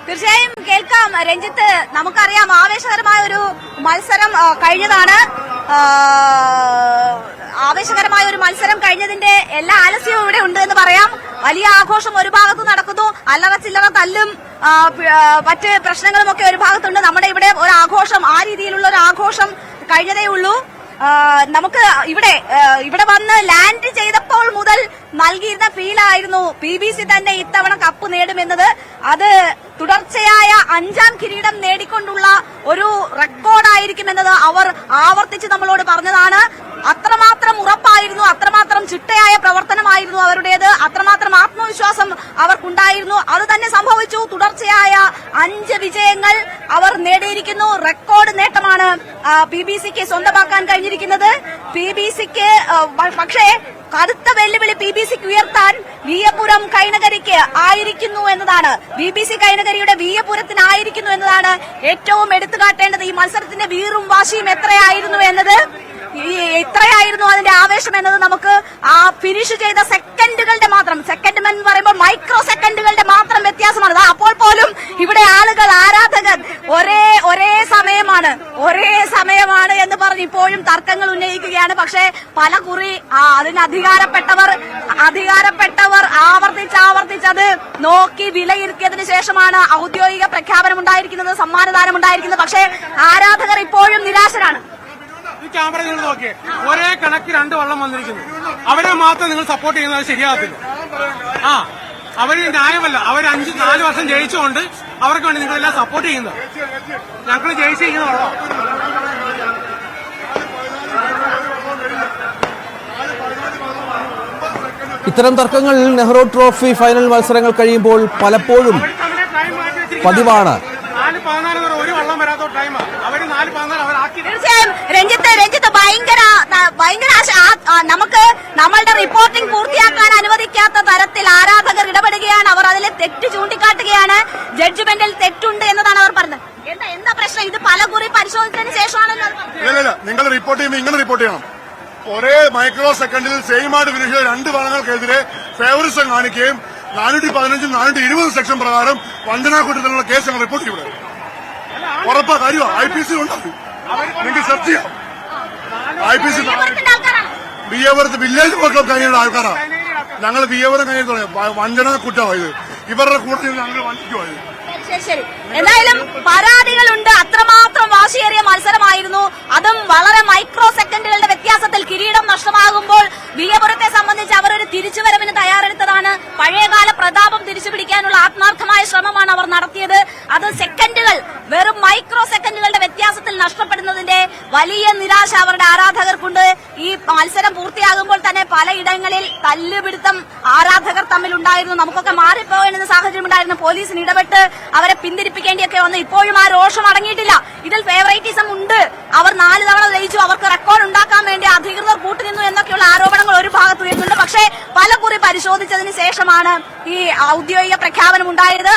തീർച്ചയായും കേൾക്കാം രഞ്ജിത്ത്. നമുക്കറിയാം ആവേശകരമായ ഒരു മത്സരം കഴിഞ്ഞതിന്റെ എല്ലാ ആലസ്യവും ഇവിടെ ഉണ്ട് എന്ന് പറയാം. വലിയ ആഘോഷം ഒരു ഭാഗത്ത് നടക്കുന്നു, അല്ലറ ചില്ലറ തല്ലും മറ്റ് പ്രശ്നങ്ങളും ഒക്കെ ഒരു ഭാഗത്തുണ്ട്. നമ്മുടെ ഇവിടെ ഒരു ആഘോഷം, ആ രീതിയിലുള്ള ഒരു ആഘോഷം കഴിഞ്ഞതേ ഉള്ളൂ. നമുക്ക് ഇവിടെ വന്ന് ലാൻഡ് ചെയ്തപ്പോൾ മുതൽ നൽകിയിരുന്ന ഫീലായിരുന്നു PBC തന്നെ ഇത്തവണ കപ്പ് നേടുമെന്നത്. അത് തുടർച്ചയായ 5ാം കിരീടം നേടിക്കൊണ്ടുള്ള ഒരു റെക്കോർഡായിരിക്കുമെന്നത് അവർ ആവർത്തിച്ച് നമ്മളോട് പറഞ്ഞതാണ്. അത്രമാത്രം ഉറപ്പായിരുന്നു, അത്രമാത്രം ചിട്ടയായ പ്രവർത്തനമായിരുന്നു അവരുടേത്, അത്രമാത്രം ആത്മവിശ്വാസം അവർക്കുണ്ടായിരുന്നു. അത് തന്നെ സംഭവിച്ചു. തുടർച്ചയായ 5 വിജയങ്ങൾ അവർ നേടിയിരിക്കുന്നു. റെക്കോർഡ് നേട്ടമാണ് PBCക്ക് സ്വന്തമാക്കാൻ കഴിഞ്ഞിരിക്കുന്നത്. PBCക്ക് പക്ഷേ കടുത്ത വെല്ലുവിളി PBCക്ക് ഉയർത്താൻ വിയപുരം കൈനകരിക്ക് ആയിരിക്കുന്നു എന്നതാണ്. BBC കൈനകരിയുടെ വിയപുരത്തിനായിരിക്കുന്നു എന്നതാണ് ഏറ്റവും എടുത്തുകാട്ടേണ്ടത്. ഈ മത്സരത്തിന്റെ വീറും വാശിയും എത്രയായിരുന്നു അതിന്റെ ആവേശം എന്നത് നമുക്ക് ആ ഫിനിഷ് ചെയ്ത സെക്കൻഡുകളുടെ മാത്രം, സെക്കൻഡ് എന്ന് പറയുമ്പോൾ മൈക്രോ സെക്കൻഡുകളുടെ മാത്രം വ്യത്യാസമാണ്. അപ്പോൾ പോലും ഇവിടെ ആരാധകർ ഒരേ സമയമാണ് എന്ന് പറഞ്ഞ് ഇപ്പോഴും തർക്കങ്ങൾ ഉന്നയിക്കുകയാണ്. പക്ഷേ പല കുറി അതിന് അധികാരപ്പെട്ടവർ ആവർത്തിച്ചത് നോക്കി വിലയിരുത്തിയതിനു ശേഷമാണ് ഔദ്യോഗിക പ്രഖ്യാപനം ഉണ്ടായിരിക്കുന്നത്, സമ്മാനദാനം ഉണ്ടായിരിക്കുന്നത്. പക്ഷേ ആരാധകർ ഇപ്പോഴും നിരാശരാണ്. ഈ ക്യാമറ നിങ്ങൾ നോക്കിയേ, ഒരേ കണക്ക് 2 വള്ളം വന്നിരിക്കുന്നു. അവരെ മാത്രം നിങ്ങൾ സപ്പോർട്ട് ചെയ്യുന്നത് ശരിയാകത്തില്ല. അവര് ന്യായമല്ല. അവർ 4 വർഷം ജയിച്ചുകൊണ്ട് അവർക്ക് വേണ്ടി നിങ്ങളെല്ലാം സപ്പോർട്ട് ചെയ്യുന്നത്. ഞങ്ങൾ ജയിച്ചിരിക്കുന്നതോ? ഇത്തരം തർക്കങ്ങൾ നെഹ്റു ട്രോഫി ഫൈനൽ മത്സരങ്ങൾ കഴിയുമ്പോൾ പലപ്പോഴും പതിവാണ്. 4:14 ഒരു വള്ളം വരാത്ത ടൈമാണ്. അവര് 4:14 അവരാക്കി. തീർച്ചയായും രഞ്ജിത്ത് ഭയങ്കര നമുക്ക് നമ്മളുടെ റിപ്പോർട്ടിംഗ് പൂർത്തിയാക്കാൻ അനുവദിക്കാത്ത തരത്തിൽ ആരാധകർ ഇടപെടുകയാണ്. അവർ അതിലെ തെറ്റ് ചൂണ്ടിക്കാട്ടുകയാണ്. ജഡ്ജ്മെന്റിൽ തെറ്റുണ്ട് എന്നതാണ് അവർ പറഞ്ഞത്. എന്താ പ്രശ്നം? ഇത് പല കുറി പരിശോധിച്ചതിന് ശേഷമാണല്ലോ. നിങ്ങൾ റിപ്പോർട്ട് ചെയ്യുമ്പോൾ ഇങ്ങനെ റിപ്പോർട്ട് ചെയ്യണം. ഒരേ മൈക്രോ സെക്കൻഡിൽ സെയിമായിട്ട് ഫിനിഷ് ചെയ്ത 2 വള്ളങ്ങൾക്കെതിരെ ഫേവറിസം കാണിക്കുകയും 415 420 സെക്ഷൻ പ്രകാരം വഞ്ചനാക്കുറ്റത്തിനുള്ള കേസ് ഞങ്ങൾ റിപ്പോർട്ട് ചെയ്യും. ഉറപ്പാ കാര്യമാണ്. IPC ഉണ്ടാവും, നിങ്ങൾക്ക് സെർച്ച് ചെയ്യാം. IPC വിയപുരത്ത് വില്ലേജ് വർക്കപ്പ് കഴിഞ്ഞ ആൾക്കാരാണ്. ഞങ്ങൾ വിയപുരം കഴിഞ്ഞ വഞ്ചന കുറ്റമായത്. ഇവരുടെ കൂട്ടത്തിൽ ഞങ്ങൾ വഞ്ചിക്കുമായത്. ശരി, എന്തായാലും പരാതികളുണ്ട്. അത്രമാത്രം വാശിയേറിയ മത്സരമായിരുന്നു. അതും വളരെ മൈക്രോ സെക്കൻഡുകളുടെ വ്യത്യാസത്തിൽ കിരീടം നഷ്ടമാകുമ്പോൾ വിയപുരത്തെ സംബന്ധിച്ച് അവർ ഒരു തിരിച്ചുവരവിന് തയ്യാറെടുത്തതാണ്. പഴയകാല പ്രതാപം തിരിച്ചുപിടിക്കാനുള്ള ആത്മാർത്ഥമായ ശ്രമമാണ് അവർ നടത്തിയത്. അത് വെറും മൈക്രോ സെക്കൻഡുകളുടെ വ്യത്യാസത്തിൽ നഷ്ടപ്പെടുന്നതിന്റെ വലിയ നിരാശ അവരുടെ ആരാധകർക്കുണ്ട്. ഈ മത്സരം പൂർത്തിയാകുമ്പോൾ തന്നെ പലയിടങ്ങളിൽ തല്ലുപിടുത്തം ആരാധകർ തമ്മിൽ ഉണ്ടായിരുന്നു. നമുക്കൊക്കെ മാറിപ്പോകേണ്ട സാഹചര്യം ഉണ്ടായിരുന്നു. പോലീസിന് ഇടപെട്ട് അവരെ പിന്തിരിപ്പിക്കേണ്ടിയൊക്കെ വന്നു. ഇപ്പോഴും ആ രോഷം അടങ്ങിയിട്ടില്ല. ഇതിൽ ഫേവറേറ്റിസം ഉണ്ട്. അവർ 4 തവണ ജയിച്ചു, അവർക്ക് റെക്കോർഡ് ഉണ്ടാക്കാൻ വേണ്ടി അധികൃതർ കൂട്ടുനിന്നു എന്നൊക്കെയുള്ള ആരോപണങ്ങൾ ഒരു ഭാഗത്ത് ഉയർന്നുണ്ട്. പക്ഷേ പല കുറി പരിശോധിച്ചതിന് ശേഷമാണ് ഈ ഔദ്യോഗിക പ്രഖ്യാപനം ഉണ്ടായത്.